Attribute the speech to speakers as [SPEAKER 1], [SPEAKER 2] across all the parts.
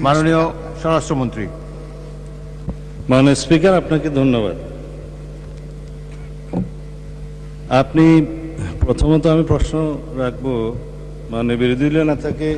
[SPEAKER 1] মাননীয় স্বরাষ্ট্রমন্ত্রী।
[SPEAKER 2] মাননীয় স্পিকার, আপনাকে ধন্যবাদ। আপনি প্রথমত আমি প্রশ্ন রাখবো, মাননীয় বিরোধী দলীয় নেতাকে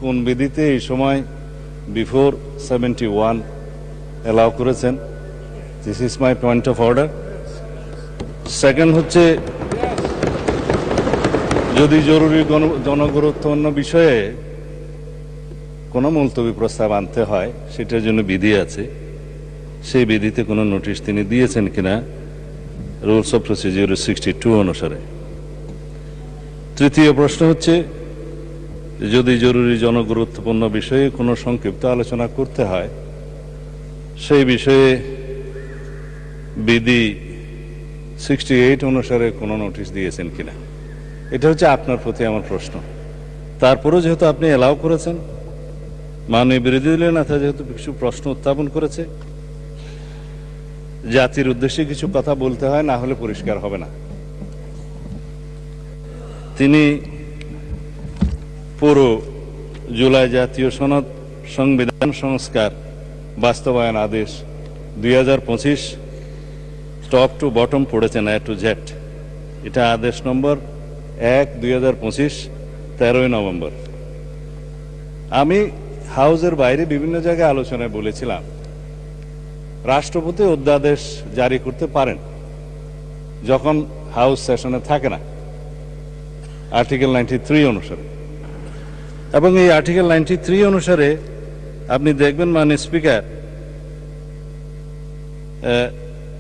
[SPEAKER 2] কোন বিধিতে এই সময় বিফোর 71 অ্যালাউ করেছেন? This is my point of order. Second হচ্ছে, যদি জরুরি জনগুরুত্বপূর্ণ বিষয়ে কোনো মুলতবি প্রস্তাব আনতে হয় সেটার জন্য বিধি আছে, সেই বিধিতে কোনো নোটিশ তিনি দিয়েছেন কিনা রুলস অফ প্রসিডিউর 62 অনুসারে। তৃতীয় প্রশ্ন হচ্ছে, যদি জরুরি জনগুরুত্বপূর্ণ বিষয়ে কোনো সংক্ষিপ্ত আলোচনা করতে হয় সেই বিষয়ে বিধি 68 অনুসারে কোনো নোটিশ দিয়েছেন কিনা, এটা হচ্ছে আপনার প্রতি আমার প্রশ্ন। তারপরেও যেহেতু আপনি অ্যালাউ করেছেন, মাননীয় বিরোধী দলীয় নেতা যেহেতু কিছু প্রশ্ন উত্থাপন করেছে, জাতির উদ্দেশ্যে কিছু কথা বলতে হয়, না হলে পরিষ্কার হবে না। তিনি পুরো জুলাই জাতীয় সনদ সংবিধান সংস্কার বাস্তবায়ন আদেশ 2025 টপ টু বটম পড়েছেন, এ টু জেড। এটা আদেশ নম্বর 1/2025, 13 নভেম্বর। আমি হাউসের বাইরে বিভিন্ন জায়গায় আলোচনায় বলেছিলাম, রাষ্ট্রপতি অধ্যাদেশ জারি করতে পারেন যখন হাউস সেশনে থাকে না, আর্টিকেল 93 অনুসারে। এবং এই আর্টিকেল 93 অনুসারে আপনি দেখবেন, মাননীয় স্পিকার,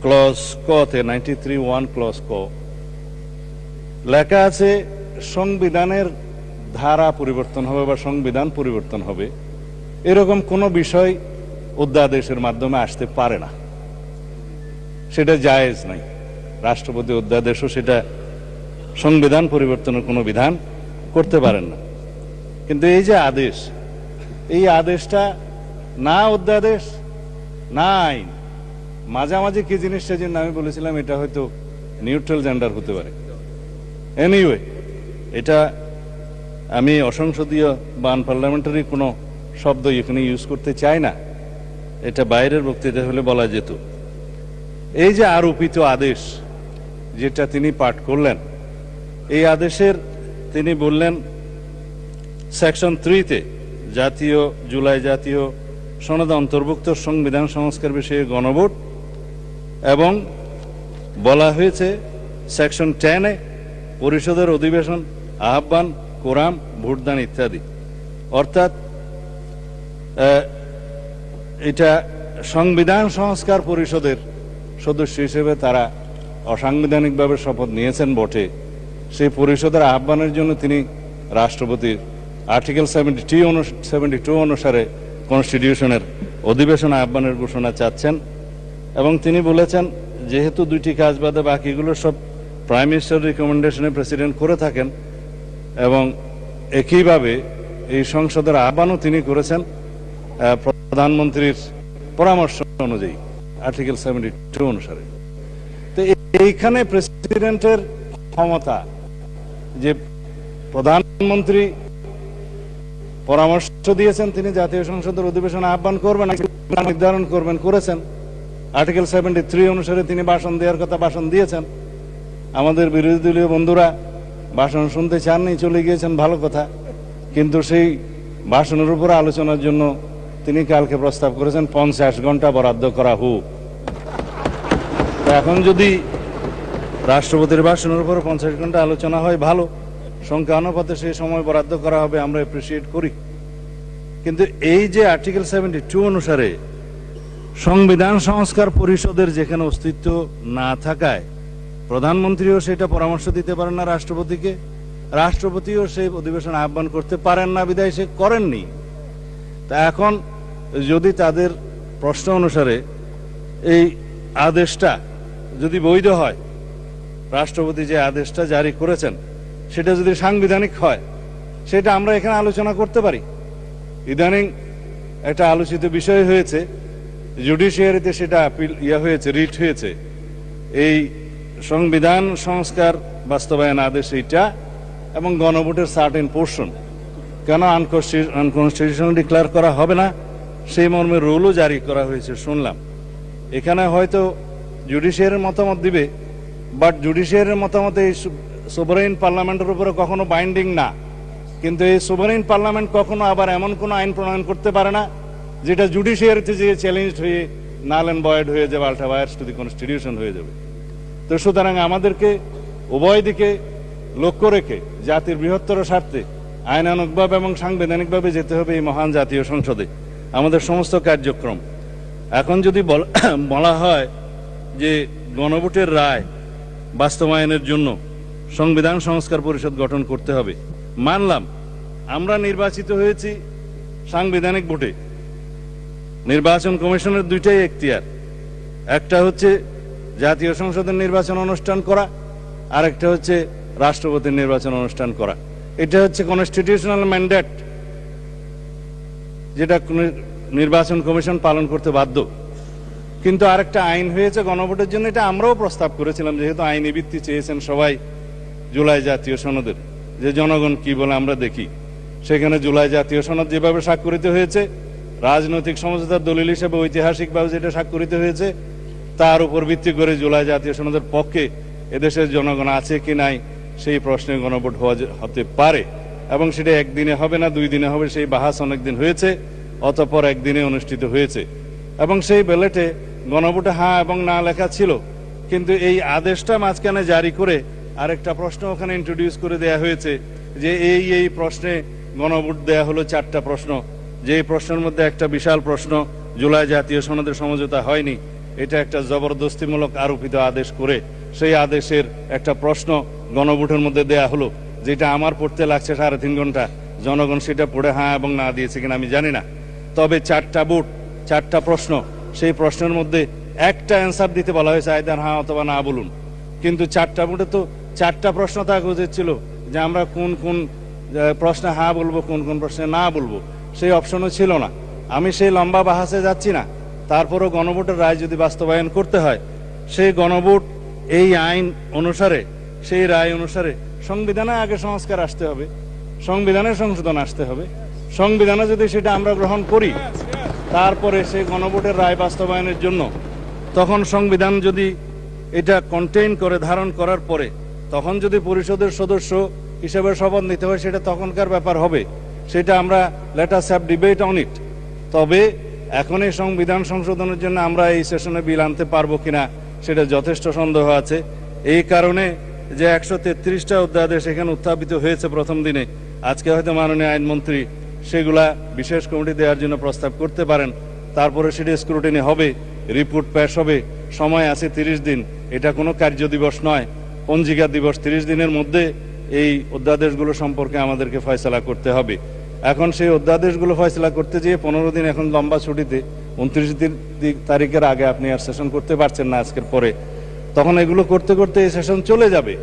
[SPEAKER 2] ক্লজ কতে 93(1) ক্লজ ক লেখা আছে, সংবিধানের ধারা পরিবর্তন হবে বা সংবিধান পরিবর্তন হবে এরকম কোনো বিষয় অধ্যাদেশের মাধ্যমে আসতে পারে না, সেটা জায়েজ নাই। রাষ্ট্রপতি অধ্যাদেশও সেটা সংবিধান পরিবর্তনের কোনো বিধান করতে পারেন না। কিন্তু এই যে আদেশ, এই আদেশটা না অধ্যাদেশ না আইন, মাঝামাঝি কি জিনিস সেজন্য আমি বলেছিলাম এটা হয়তো নিউট্রাল জেন্ডার হতে পারে। এনিওয়ে, এটা আমি অসংসদীয় বা আনপার্লামেন্টারি কোনো শব্দ এখানে ইউজ করতে চাই না, এটা বাইরের বক্তৃতা হলে বলা যেত। এই যে আরোপিত আদেশ যেটা তিনি পাঠ করলেন, এই আদেশের তিনি বললেন সেকশন 3-তে জুলাই জাতীয় সনদে অন্তর্ভুক্ত সংবিধান সংস্কার বিষয়ে গণভোট, এবং বলা হয়েছে সেকশন 10-এ পরিষদের অধিবেশন আহ্বান, কোরাম, ভোটদান ইত্যাদি। অর্থাৎ এটা সংবিধান সংস্কার পরিষদের সদস্য হিসেবে তারা অসাংবিধানিকভাবে শপথ নিয়েছেন বটে, সেই পরিষদের আহ্বানের জন্য তিনি রাষ্ট্রপতির আর্টিকেল 72 অনুসারে কনস্টিটিউশনের অধিবেশন আহ্বানের ঘোষণা চাচ্ছেন। এবং তিনি বলেছেন, যেহেতু দুইটি কাজ বাদে বাকিগুলো সব প্রাইম মিনিস্টার রিকমেন্ডেশনে প্রেসিডেন্ট করে থাকেন, এবং একইভাবে এই সংসদের আহ্বানও তিনি করেছেন প্রধানমন্ত্রীর পরামর্শ অনুযায়ী আর্টিকেল 72 অনুসারে। তো এইখানে প্রেসিডেন্টের ক্ষমতা যে প্রধানমন্ত্রী পরামর্শ দিয়েছেন, তিনি জাতীয় সংসদের অধিবেশন আহ্বান করবেন, নির্ধারণ করবেন, করেছেন। আর্টিকেল 73 অনুসারে তিনি ভাষণ দেওয়ার কথা ভাষণ দিয়েছেন। আমাদের বিরোধী দলীয় বন্ধুরা ভাষণ শুনতে চাননি, চলে গিয়েছেন, ভালো কথা। কিন্তু সেই ভাষণের উপর আলোচনার জন্য তিনি কালকে প্রস্তাব করেছেন 50 ঘন্টা বরাদ্দ করা হোক। এখন যদি রাষ্ট্রপতির ভাষণের উপর 50 ঘন্টা আলোচনা হয়, ভালো, সংখ্যা অনুপাতে সেই সময় বরাদ্দ করা হবে, আমরা অ্যাপ্রিসিয়েট করি। কিন্তু এই যে আর্টিকেল 72 অনুসারে সংবিধান সংস্কার পরিষদের যেখানে অস্তিত্ব না থাকায় প্রধানমন্ত্রীও সেটা পরামর্শ দিতে পারেন না রাষ্ট্রপতিকে, রাষ্ট্রপতিও সেই অধিবেশন আহ্বান করতে পারেন না, বিধায় সে করেননি। তা এখন যদি তাদের প্রশ্ন অনুসারে এই আদেশটা যদি বৈধ হয়, রাষ্ট্রপতি যে আদেশটা জারি করেছেন সেটা যদি সাংবিধানিক হয়, সেটা আমরা এখানে আলোচনা করতে পারি। ইদানিং একটা আলোচিত বিষয় হয়েছে, জুডিশিয়ারিতে সেটা আপিল হয়েছে, রিট হয়েছে, এই সংবিধান সংস্কার বাস্তবায়ন আদেশ এইটা এবং গণভোটের সার্টেন পোর্শন, কেন আনকনস্টিটিউশনাল ডিক্লেয়ার করা হবে না সেই মর্মে রুলও জারি করা হয়েছে শুনলাম। এখানে হয়তো জুডিশিয়ারির মতামত দিবে, বাট জুডিশিয়ারির মতামত এই সোভারেইন পার্লামেন্টের উপরে কখনো বাইন্ডিং না। কিন্তু এই সোভারেইন পার্লামেন্ট কখনো আবার এমন কোনো আইন প্রণয়ন করতে পারে না যেটা জুডিশিয়ারিতে যে চ্যালেঞ্জ হয়ে নাল অ্যান্ড ভয়েড হয়ে যাবে, আল্ট্রাভায়ার্স টু দি কনস্টিটিউশন হয়ে যাবে। তো সুতরাং আমাদেরকে উভয় দিকে লক্ষ্য রেখে জাতির বৃহত্তর স্বার্থে আইনানুগভাবে এবং সাংবিধানিকভাবে যেতে হবে এই মহান জাতীয় সংসদে আমাদের সমস্ত কার্যক্রম। এখন যদি বলা হয় যে গণভোটের রায় বাস্তবায়নের জন্য সংবিধান সংস্কার পরিষদ গঠন করতে হবে, মানলাম আমরা নির্বাচিত হয়েছি সাংবিধানিক ভোটে। নির্বাচন কমিশনের দুইটাই এখতিয়ার, একটা হচ্ছে জাতীয় সংসদের নির্বাচন অনুষ্ঠান করা, আর একটা হচ্ছে রাষ্ট্রপতির নির্বাচন অনুষ্ঠান করা। এটা হচ্ছে কনস্টিটিউশনাল ম্যান্ডেট, যেটা নির্বাচন কমিশন পালন করতে বাধ্য। কিন্তু আরেকটা আইন হয়েছে গণভোটের জন্য, এটা আমরাও প্রস্তাব করেছিলাম, যেহেতু আইনি ভিত্তি চেয়েছেন সবাই জুলাই জাতীয় সনদের, যে জনগণ কি বলে আমরা দেখি। সেখানে জুলাই জাতীয় সনদ যেভাবে স্বাক্ষরিত হয়েছে, রাজনৈতিক সমঝোতার দলিল হিসেবে ঐতিহাসিকভাবে যেটা স্বাক্ষরিত হয়েছে, তার উপর ভিত্তি করে জুলাই জাতীয় সনদের পক্ষে এদেশের জনগণ আছে কি নাই সেই প্রশ্নে গণভোট হতে পারে। এবং সেটা একদিনে হবে না, 2 দিনে হবে, সেই বাহাস অনেকদিন হয়েছে, অতঃপর একদিনে অনুষ্ঠিত হয়েছে। এবং সেই ব্যালটে গণভোটে হ্যাঁ এবং না লেখা ছিল, কিন্তু এই আদেশটা মাঝখানে জারি করে আরেকটা প্রশ্ন ওখানে ইন্ট্রোডিউস করে দেয়া হয়েছে যে এই প্রশ্নে গণভোট দেয়া হলো 4টা প্রশ্ন, যে প্রশ্নের মধ্যে একটা বিশাল প্রশ্ন জুলাই জাতীয় সনদের সমঝোতা হয়নি, এটা একটা জবরদস্তিমূলক আরোপিত আদেশ করে সেই আদেশের একটা প্রশ্ন গণভোটের মধ্যে দেয়া হলো, যেটা আমার পড়তে লাগছে 3.5 ঘন্টা। জনগণ সেটা পড়ে হ্যাঁ এবং না দিয়েছে কিনা আমি জানি না, তবে 4টা ভোট 4টা প্রশ্ন, সেই প্রশ্নের মধ্যে একটা অ্যান্সার দিতে বলা হয়েছে, আইদার হ্যাঁ অথবা না বলুন। কিন্তু 4টা ভোটে তো 4টা প্রশ্ন থাকা উচিত ছিল যে আমরা কোন কোন প্রশ্নে হ্যাঁ বলবো, কোন কোন প্রশ্নে না বলবো, সেই অপশনও ছিল না। আমি সেই লম্বা বাহাসে যাচ্ছি না, তারপরও গণভোটের রায় যদি বাস্তবায়ন করতে হয়, সেই গণভোট এই আইন অনুসারে, সেই রায় অনুসারে সংবিধানে আগে সংস্কার আসতে হবে, সংবিধানের সংশোধন আসতে হবে। সংবিধানে যদি সেটা আমরা গ্রহণ করি, তারপরে সেই গণভোটের রায় বাস্তবায়নের জন্য তখন সংবিধান যদি এটা কন্টেইন করে, ধারণ করার পরে তখন যদি পরিষদের সদস্য হিসেবে শপথ নিতে হয়, সেটা তখনকার ব্যাপার হবে। সেটা আমরা let us have debate on it. তবে এখন এই সংবিধান সংশোধনের জন্য আমরা এই সেশনে বিল আনতে পারবো কিনা সেটা যথেষ্ট সন্দেহ আছে। এই কারণে যে 133টা অধ্যাদেশ এখানে উত্থাপিত হয়েছে প্রথম দিনে, আজকে হয়তো মাননীয় আইনমন্ত্রী সেগুলা বিশেষ কমিটি দেওয়ার জন্য প্রস্তাব করতে পারেন, তারপরে সেটা স্ক্রুটিনি হবে, রিপোর্ট পেশ হবে, সময় আছে 30 দিন। এটা কোনো কার্য দিবস নয়, পঞ্জিকা দিবস। 30 দিনের মধ্যে এই অধ্যাদেশগুলো সম্পর্কে আমাদেরকে ফয়সালা করতে হবে। এখন সেই অধ্যাদেশগুলো ফয়সালা করতে যেয়ে 15 দিন এখন লম্বা ছুটিতে, 29 তারিখের আগে আপনি আর সেশন করতে পারছেন না আজকের পরে, তখন এগুলো করতে করতে এই সেশন চলে যাবে।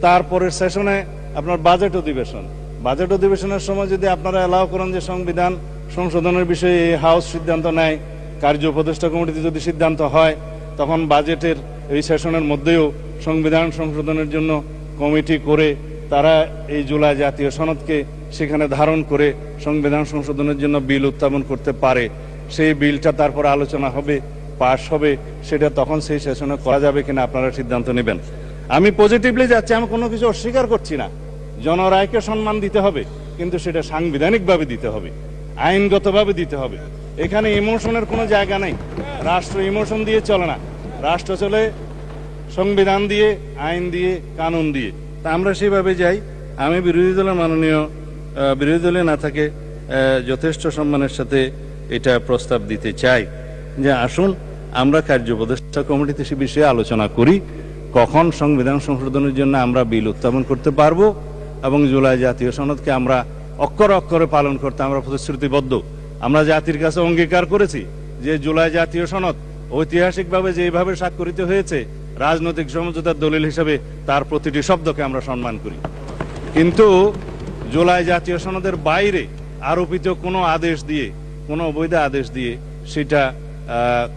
[SPEAKER 2] তারপরের সেশনে আপনার বাজেট অধিবেশন, বাজেট অধিবেশনের সময় যদি আপনারা অ্যালাউ করেন যে সংবিধান সংশোধনের বিষয়ে এই হাউস সিদ্ধান্ত নেয়, কার্য উপদেষ্টা কমিটিতে যদি সিদ্ধান্ত হয়, তখন বাজেটের এই সেশনের মধ্যেও সংবিধান সংশোধনের জন্য কমিটি করে তারা এই জুলাই জাতীয় সনদকে সেখানে ধারণ করে সংবিধান সংশোধনের জন্য বিল উত্থাপন করতে পারে। সেই বিলটা তারপর আলোচনা হবে, পাশ হবে, সেটা তখন সেই সেশনে করা যাবে কিনা আপনারা সিদ্ধান্ত নেবেন। আমি পজিটিভলি যাচ্ছি, আমি কোনো কিছু অস্বীকার করছি না। জনরায়কে সম্মান দিতে হবে, কিন্তু সেটা সাংবিধানিকভাবে দিতে হবে, আইনগতভাবে দিতে হবে। এখানে ইমোশনের কোনো জায়গা নেই। রাষ্ট্র ইমোশন দিয়ে চলে না, রাষ্ট্র চলে সংবিধান দিয়ে, আইন দিয়ে, কানুন দিয়ে। তা আমরা সেভাবে যাই। আমি বিরোধী দলে না থাকে যথেষ্ট সম্মানের সাথে এটা প্রস্তাব দিতে চাই যে আসুন আমরা কার্য উপদেষ্টা কমিটিতে সে বিষয়ে আলোচনা করি, কখন সংবিধান সংশোধনের জন্য আমরা বিল উত্থাপন করতে পারবো এবং জুলাই জাতীয় সনদকে আমরা অক্ষরে অক্ষরে পালন করতে আমরা প্রতিশ্রুতিবদ্ধ। আমরা জাতির কাছে অঙ্গীকার করেছি যে জুলাই জাতীয় সনদ ঐতিহাসিকভাবে যেভাবে স্বাক্ষরিত হয়েছে, রাজনৈতিক সমঝোতার দলিল হিসেবে তার প্রতিটি শব্দকে আমরা সম্মান করি। কিন্তু জুলাই জাতীয় সনদের বাইরে আরোপিত কোনো আদেশ দিয়ে, কোনো অবৈধ আদেশ দিয়ে সেটা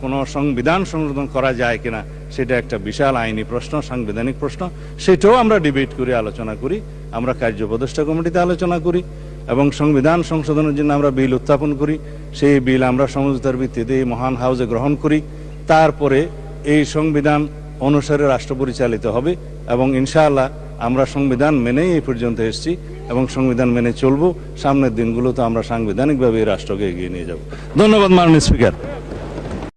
[SPEAKER 2] কোনো সংবিধান সংশোধন করা যায় কিনা সেটা একটা বিশাল আইনি প্রশ্ন, সাংবিধানিক প্রশ্ন। সেটাও আমরা ডিবেট করি, আলোচনা করি, আমরা কার্য উপদেষ্টা কমিটিতে আলোচনা করি। এবং সংবিধান সংশোধনের জন্য আমরা বিল উত্থাপন করি, সেই বিল আমরা সমঝোতার ভিত্তিতে এই মহান হাউজে গ্রহণ করি। তারপরে এই সংবিধান অনুসারে রাষ্ট্র পরিচালিত হবে এবং ইনশাআল্লাহ আমরা সংবিধান মেনেই এই পর্যন্ত এসেছি এবং সংবিধান মেনে চলবো। সামনের দিনগুলোতে আমরা সাংবিধানিকভাবে এই রাষ্ট্রকে এগিয়ে নিয়ে যাব। ধন্যবাদ মাননীয় স্পিকার।